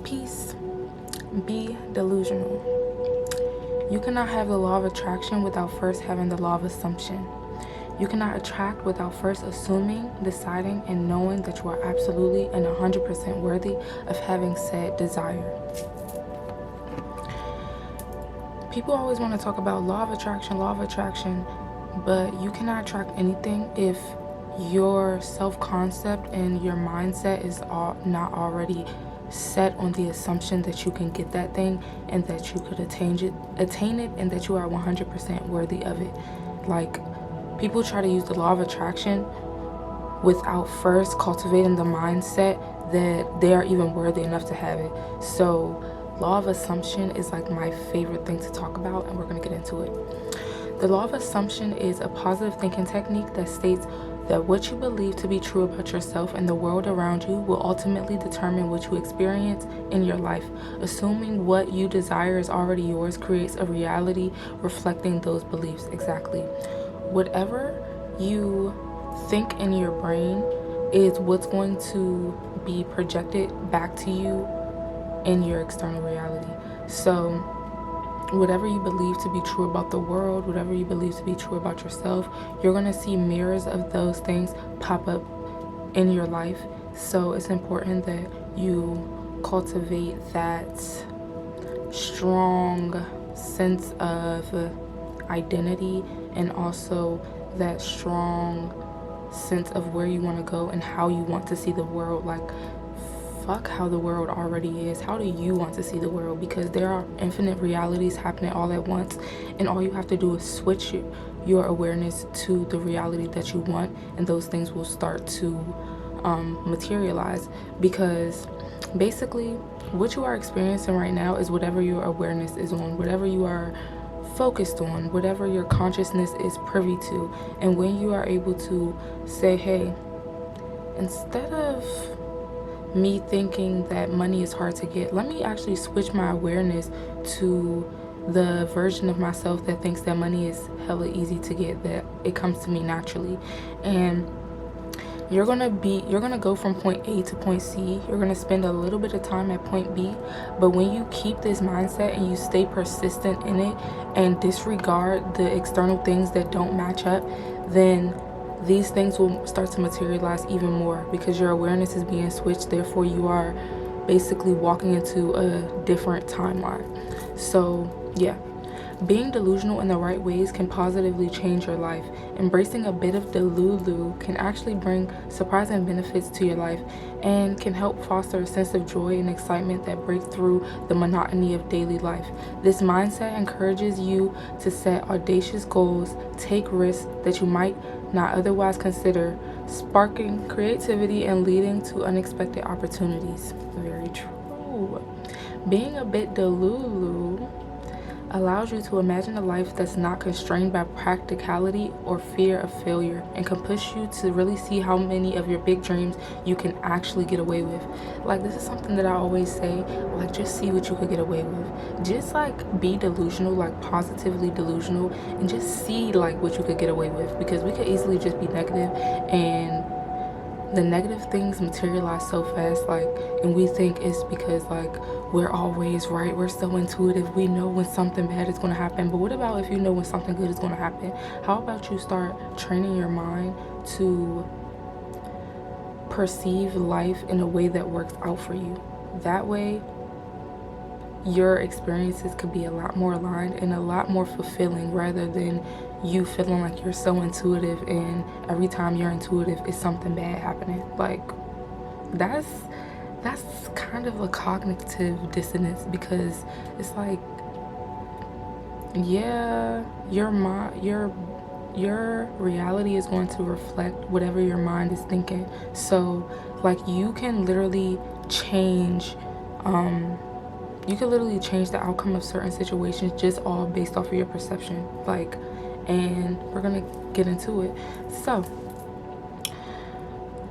Peace. Be delusional. You cannot have the law of attraction without first having the law of assumption. You cannot attract without first assuming, deciding, and knowing that you are absolutely and 100% worthy of having said desire. People always want to talk about law of attraction, but you cannot attract anything if your self-concept and your mindset is not already set on the assumption that you can get that thing and that you could attain it and that you are 100% worthy of it. Like, people try to use the law of attraction without first cultivating the mindset that they are even worthy enough to have it. So law of assumption is like my favorite thing to talk about, and we're going to get into it. The law of assumption is a positive thinking technique that states that what you believe to be true about yourself and the world around you will ultimately determine what you experience in your life. Assuming what you desire is already yours creates a reality reflecting those beliefs. Exactly. Whatever you think in your brain is what's going to be projected back to you in your external reality. So whatever you believe to be true about the world, whatever you believe to be true about yourself, you're going to see mirrors of those things pop up in your life. So it's important that you cultivate that strong sense of identity and also that strong sense of where you want to go and how you want to see the world. Like, fuck how the world already is. How do you want to see the world? Because there are infinite realities happening all at once, and all you have to do is switch your awareness to the reality that you want, and those things will start to materialize. Because basically what you are experiencing right now is whatever your awareness is on, whatever you are focused on, whatever your consciousness is privy to. And when you are able to say, hey, instead of me thinking that money is hard to get, let me actually switch my awareness to the version of myself that thinks that money is hella easy to get, that it comes to me naturally. And you're gonna go from point A to point C. You're gonna spend a little bit of time at point B, but when you keep this mindset and you stay persistent in it and disregard the external things that don't match up, then these things will start to materialize even more, because your awareness is being switched. Therefore, you are basically walking into a different timeline. So yeah, being delusional in the right ways can positively change your life. Embracing a bit of delulu can actually bring surprising benefits to your life and can help foster a sense of joy and excitement that break through the monotony of daily life. This mindset encourages you to set audacious goals, take risks that you might not otherwise consider, sparking creativity and leading to unexpected opportunities. Very true. Being a bit delulu allows you to imagine a life that's not constrained by practicality or fear of failure, and can push you to really see how many of your big dreams you can actually get away with. Like, this is something that I always say, like, just see what you could get away with. Just like be delusional, like positively delusional, and just see like what you could get away with, because we could easily just be negative, and the negative things materialize so fast, like, and we think it's because like we're always right, we're so intuitive, we know when something bad is going to happen. But what about if you know when something good is going to happen? How about you start training your mind to perceive life in a way that works out for you? That way your experiences could be a lot more aligned and a lot more fulfilling, rather than you feeling like you're so intuitive and every time you're intuitive is something bad happening. Like, that's kind of a cognitive dissonance, because it's like, yeah, your reality is going to reflect whatever your mind is thinking. So like, you can literally change the outcome of certain situations just all based off of your perception. Like, and we're gonna get into it. So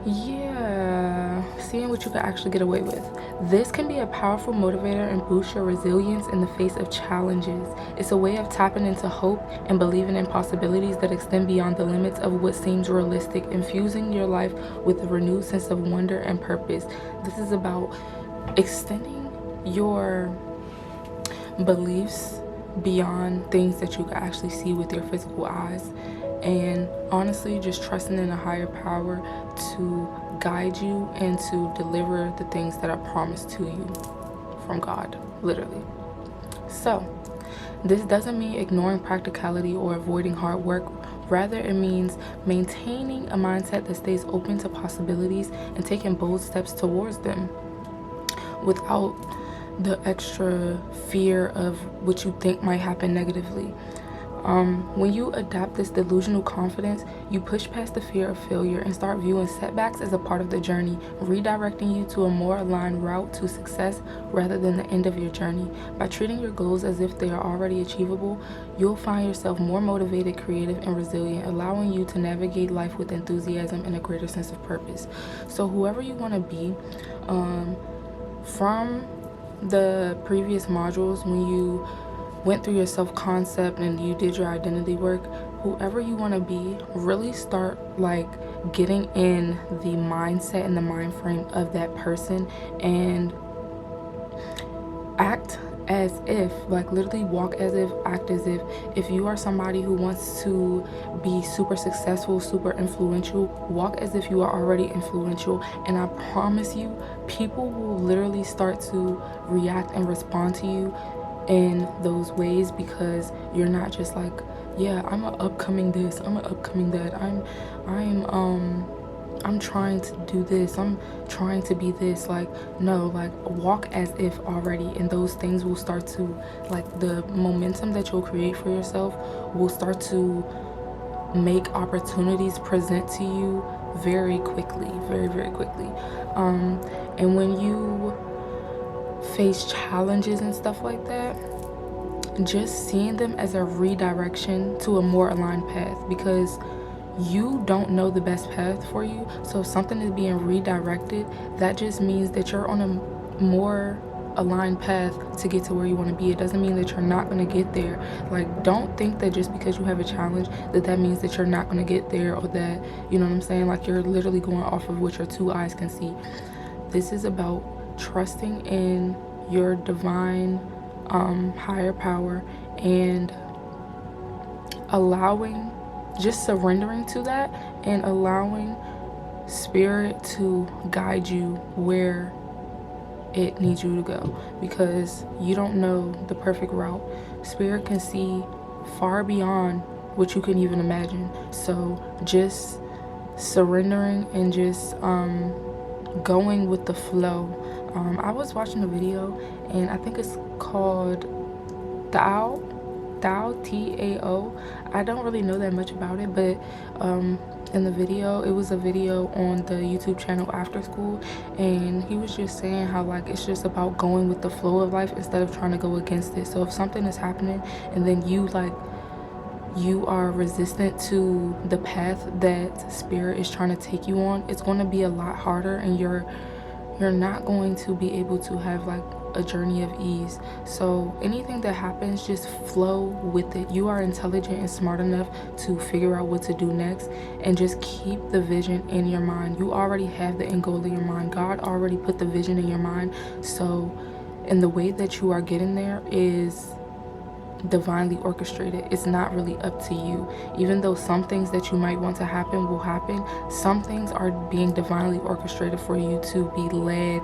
yeah, seeing what you can actually get away with. This can be a powerful motivator and boost your resilience in the face of challenges. It's a way of tapping into hope and believing in possibilities that extend beyond the limits of what seems realistic, infusing your life with a renewed sense of wonder and purpose. This is about extending your beliefs beyond things that you can actually see with your physical eyes, and honestly just trusting in a higher power to guide you and to deliver the things that are promised to you from God, literally. So this doesn't mean ignoring practicality or avoiding hard work. Rather, it means maintaining a mindset that stays open to possibilities and taking bold steps towards them without the extra fear of what you think might happen negatively. When you adopt this delusional confidence, you push past the fear of failure and start viewing setbacks as a part of the journey, redirecting you to a more aligned route to success rather than the end of your journey. By treating your goals as if they are already achievable, you'll find yourself more motivated, creative, and resilient, allowing you to navigate life with enthusiasm and a greater sense of purpose. So whoever you want to be, from the previous modules, when you went through your self-concept and you did your identity work, whoever you want to be, really start like getting in the mindset and the mind frame of that person and act as if, like literally walk as if, act as if you are somebody who wants to be super successful, super influential, walk as if you are already influential. And I promise you, people will literally start to react and respond to you in those ways, because you're not just like, yeah, I'm an upcoming this, I'm an upcoming that, I'm trying to do this, I'm trying to be this. Like, no, like walk as if already, and those things will start to, like, the momentum that you'll create for yourself will start to make opportunities present to you very quickly, very, very quickly. And when you face challenges and stuff like that, just seeing them as a redirection to a more aligned path, because you don't know the best path for you. So if something is being redirected, that just means that you're on a more aligned path to get to where you want to be. It doesn't mean that you're not going to get there. Like, don't think that just because you have a challenge that means that you're not going to get there, or that, you know what I'm saying, like you're literally going off of what your two eyes can see. This is about trusting in your divine higher power and allowing, just surrendering to that and allowing spirit to guide you where it needs you to go, because you don't know the perfect route. Spirit can see far beyond what you can even imagine. So just surrendering and just going with the flow. I was watching a video, and I think it's called Tao, T-A-O. I don't really know that much about it, but in the video, it was a video on the YouTube channel After School, and he was just saying how, like, it's just about going with the flow of life instead of trying to go against it. So if something is happening and then you are resistant to the path that spirit is trying to take you on, it's going to be a lot harder, and you're not going to be able to have like a journey of ease. So anything that happens, just flow with it. You are intelligent and smart enough to figure out what to do next, and just keep the vision in your mind. You already have the end goal in your mind. God already put the vision in your mind. So, and the way that you are getting there is divinely orchestrated. It's not really up to you. Even though some things that you might want to happen will happen, some things are being divinely orchestrated for you to be led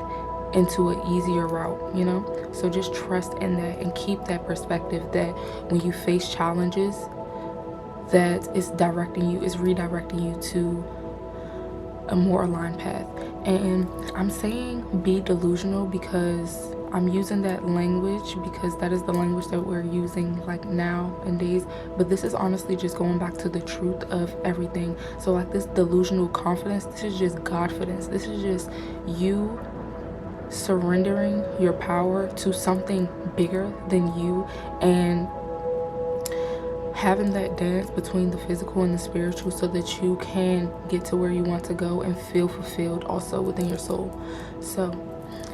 into an easier route, you know? So just trust in that and keep that perspective that when you face challenges, that it's directing you, it's redirecting you to a more aligned path. And I'm saying be delusional because I'm using that language because that is the language that we're using like nowadays, but this is honestly just going back to the truth of everything. So like this delusional confidence, this is just Godfidence. This is just you surrendering your power to something bigger than you, and having that dance between the physical and the spiritual so that you can get to where you want to go and feel fulfilled also within your soul. So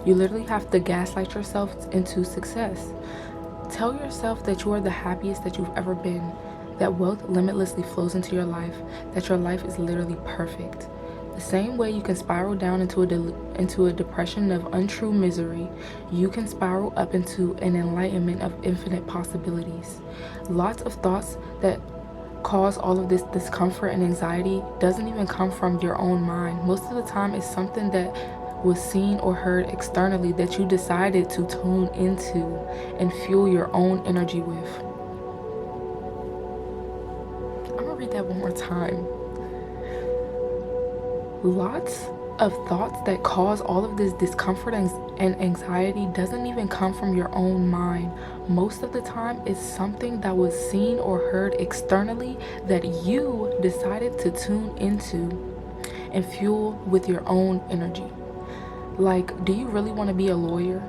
you literally have to gaslight yourself into success. Tell yourself that you are the happiest that you've ever been, that wealth limitlessly flows into your life, that your life is literally perfect. The same way you can spiral down into a depression of untrue misery, you can spiral up into an enlightenment of infinite possibilities. Lots of thoughts that cause all of this discomfort and anxiety doesn't even come from your own mind. Most of the time, it's something that was seen or heard externally that you decided to tune into and fuel your own energy with. I'm gonna read that one more time. Lots of thoughts that cause all of this discomfort and anxiety doesn't even come from your own mind. Most of the time, it's something that was seen or heard externally that you decided to tune into and fuel with your own energy. Like, do you really want to be a lawyer?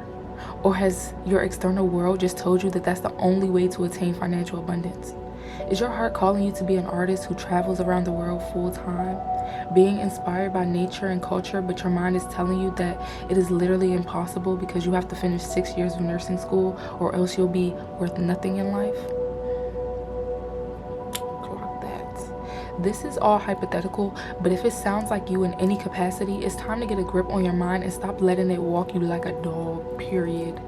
Or has your external world just told you that that's the only way to attain financial abundance? Is your heart calling you to be an artist who travels around the world full time, being inspired by nature and culture, but your mind is telling you that it is literally impossible because you have to finish 6 years of nursing school or else you'll be worth nothing in life? Clock that. This is all hypothetical, but if it sounds like you in any capacity, it's time to get a grip on your mind and stop letting it walk you like a dog, period.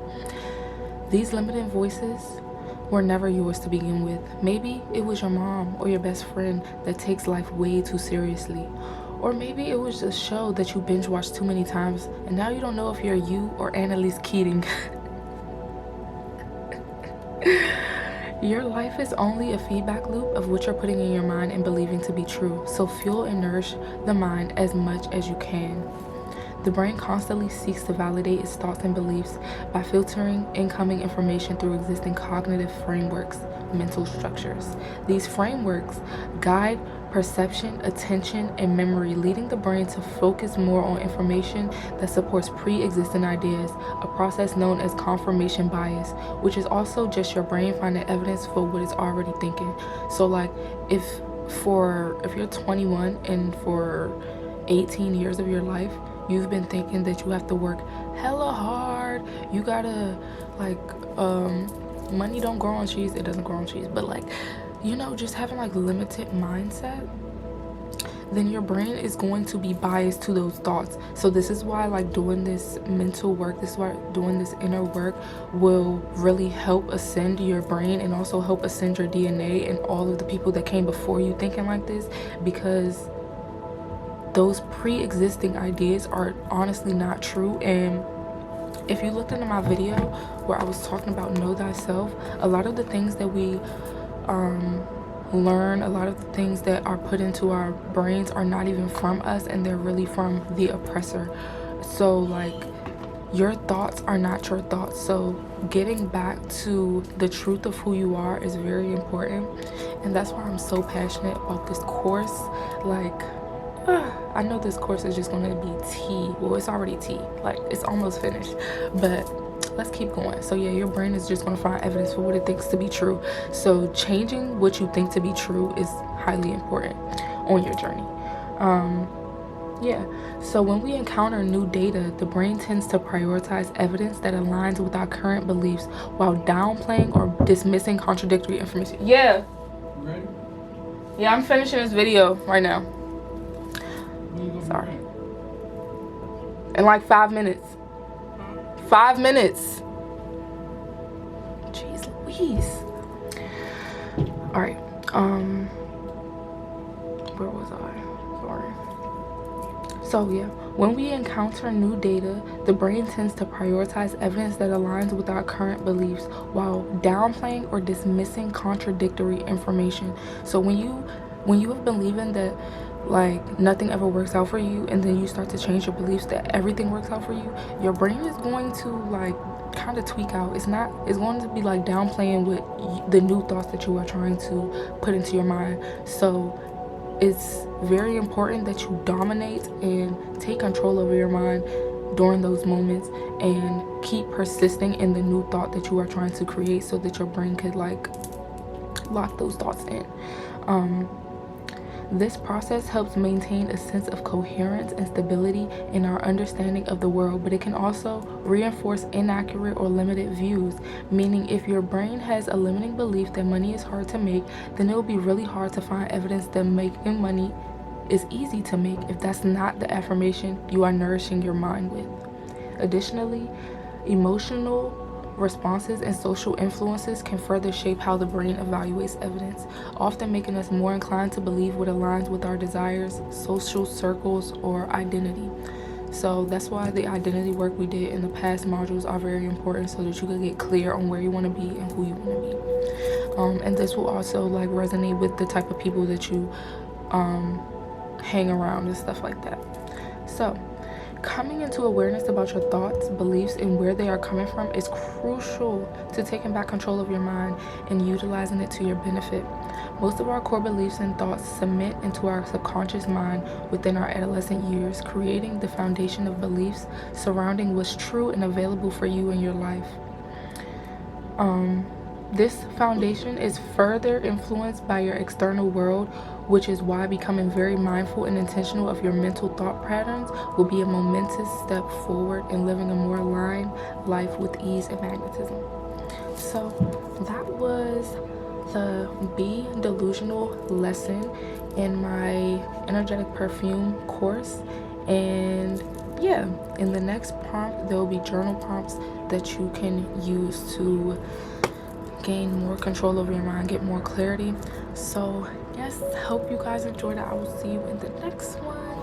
These limiting voices were never yours to begin with. Maybe it was your mom or your best friend that takes life way too seriously. Or maybe it was a show that you binge watched too many times and now you don't know if you're you or Annalise Keating. Your life is only a feedback loop of what you're putting in your mind and believing to be true. So fuel and nourish the mind as much as you can. The brain constantly seeks to validate its thoughts and beliefs by filtering incoming information through existing cognitive frameworks, mental structures. These frameworks guide perception, attention, and memory, leading the brain to focus more on information that supports pre-existing ideas, a process known as confirmation bias, which is also just your brain finding evidence for what it's already thinking. So like if you're 21 and for 18 years of your life, you've been thinking that you have to work hella hard. You gotta, money don't grow on trees. It doesn't grow on trees. But, just having, limited mindset, then your brain is going to be biased to those thoughts. So this is why, doing this mental work, this is why doing this inner work will really help ascend your brain and also help ascend your DNA and all of the people that came before you thinking like this, because those pre-existing ideas are honestly not true. And if you looked into my video where I was talking about know thyself, a lot of the things that we learn, a lot of the things that are put into our brains are not even from us, and they're really from the oppressor. So your thoughts are not your thoughts. So getting back to the truth of who you are is very important, and that's why I'm so passionate about this course. I know this course is just going to be tea. Well, it's already tea. It's almost finished. But let's keep going. So yeah, your brain is just going to find evidence for what it thinks to be true. So changing what you think to be true is highly important on your journey. So when we encounter new data, the brain tends to prioritize evidence that aligns with our current beliefs while downplaying or dismissing contradictory information. Yeah. Ready? Yeah, I'm finishing this video right now. Sorry. In 5 minutes. 5 minutes. Jeez Louise. Alright. Where was I? Sorry. So yeah, when we encounter new data, the brain tends to prioritize evidence that aligns with our current beliefs while downplaying or dismissing contradictory information. So when you have been believing that nothing ever works out for you, and then you start to change your beliefs that everything works out for you, your brain is going to kind of tweak out. It's going to be downplaying with the new thoughts that you are trying to put into your mind. So it's very important that you dominate and take control over your mind during those moments and keep persisting in the new thought that you are trying to create, so that your brain could lock those thoughts in. This process helps maintain a sense of coherence and stability in our understanding of the world, but it can also reinforce inaccurate or limited views, meaning if your brain has a limiting belief that money is hard to make, then it will be really hard to find evidence that making money is easy to make if that's not the affirmation you are nourishing your mind with. Additionally, emotional responses and social influences can further shape how the brain evaluates evidence, often making us more inclined to believe what aligns with our desires, social circles, or identity. So that's why the identity work we did in the past modules are very important, so that you can get clear on where you want to be and who you want to be. And this will also like resonate with the type of people that you hang around and stuff like that. So coming into awareness about your thoughts, beliefs, and where they are coming from is crucial to taking back control of your mind and utilizing it to your benefit. Most of our core beliefs and thoughts cement into our subconscious mind within our adolescent years, creating the foundation of beliefs surrounding what's true and available for you in your life. This foundation is further influenced by your external world, which is why becoming very mindful and intentional of your mental thought patterns will be a momentous step forward in living a more aligned life with ease and magnetism. So that was the Be Delusional lesson in my energetic perfume course. And yeah, in the next prompt, there will be journal prompts that you can use to gain more control over your mind, get more clarity. So yes, hope you guys enjoyed it. I will see you in the next one.